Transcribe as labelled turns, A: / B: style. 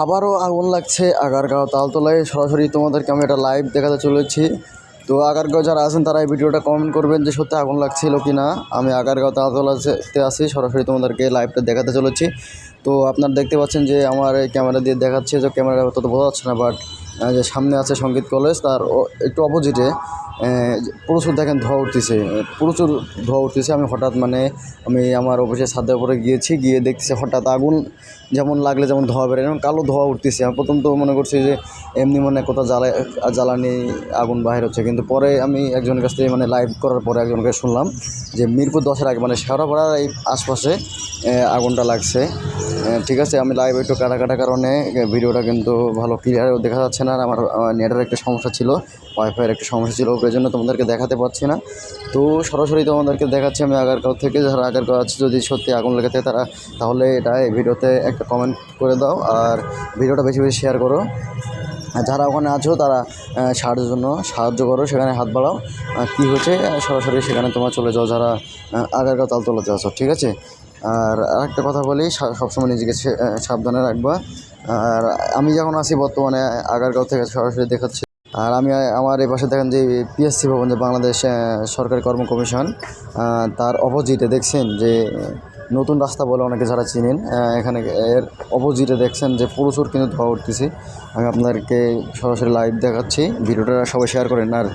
A: আবারও আগুন লাগছে আগারগাঁও তালতলায়। সরাসরি তোমাদেরকে আমি একটা লাইভ দেখাতে চলেছি। তো আগারগাঁও যারা আছেন তারা এই ভিডিওটা কমেন্ট করবেন যে সত্যি আগুন লাগছিল কি না। আমি আগারগাঁও তালতলাতে আসি, সরাসরি তোমাদেরকে লাইভটা দেখাতে চলেছি। তো আপনারা দেখতে পাচ্ছেন যে আমার এই ক্যামেরা দিয়ে দেখাচ্ছে, যে ক্যামেরা তত বোঝা যাচ্ছে না, বাট যে সামনে আছে সঙ্গীত কলেজ, তার একটু অপোজিটে প্রচুর দেখেন ধোঁয়া উঠতেছে, প্রচুর ধোঁয়া উঠতেছে। আমি হঠাৎ আমি আমার অফিসের ছাদের উপরে গিয়েছি, গিয়ে দেখতেছি হঠাৎ আগুন যেমন লাগলে যেমন ধোঁয়া বেরোয়, যেমন কালো ধোঁয়া উঠতেছে। আমি প্রথম তো মনে করছি যে এমনি কোথাও জ্বালানি আগুন বাহির হচ্ছে, কিন্তু পরে আমি একজনের কাছ থেকে লাইভ করার পরে একজনকে শুনলাম যে মিরপুর 10-এর আগে শেওড়াপাড়ার এই আশপাশে আগুনটা লাগছে। ঠিক আছে, আমি লাইভ একটু কাটার কারণে ভিডিওটা কিন্তু ভালো ক্লিয়ার দেখা যাচ্ছে না। আর আমার নেটের একটা সমস্যা ছিল, ওয়াইফাইয়ের একটা সমস্যা ছিল, ওই জন্য তোমাদেরকে দেখাতে পারছি না। তো সরাসরি তোমাদেরকে দেখাচ্ছি আমি আগারগাঁও থেকে। যারা আগারগাঁও আছে, যদি সত্যি আগুন লেগে থাকে তাহলে এটা এই ভিডিওতে একটা কমেন্ট করে দাও, আর ভিডিওটা বেশি বেশি শেয়ার করো। আর যারা ওখানে আছো তারা সাহায্যের জন্য সাহায্য করো, সেখানে হাত বাড়াও। কী হয়েছে সরাসরি সেখানে তোমরা চলে যাও যারা আগারগাঁও তালতলাতে আছো, ঠিক আছে। আর আরেকটা কথা বলি, সবসময় নিজেকে সাবধানে রাখবা। আর আমি যখন আসি বর্তমানে আগারগাঁও থেকে সরাসরি দেখাচ্ছি। আর আমি আমার এই পাশে দেখেন যে পিএসসি ভবন, যে বাংলাদেশ সরকারি কর্ম কমিশন, তার অপোজিটে দেখছেন যে নতুন রাস্তা বলে অনেকে যারা চিনেন, এখানে এর অপোজিটে দেখছেন যে প্রচুর কিন্তু ধোঁয়া উঠতেছে। আমি আপনাদেরকে সরাসরি লাইভ দেখাচ্ছি, ভিডিওটা সবাই শেয়ার করেন। আর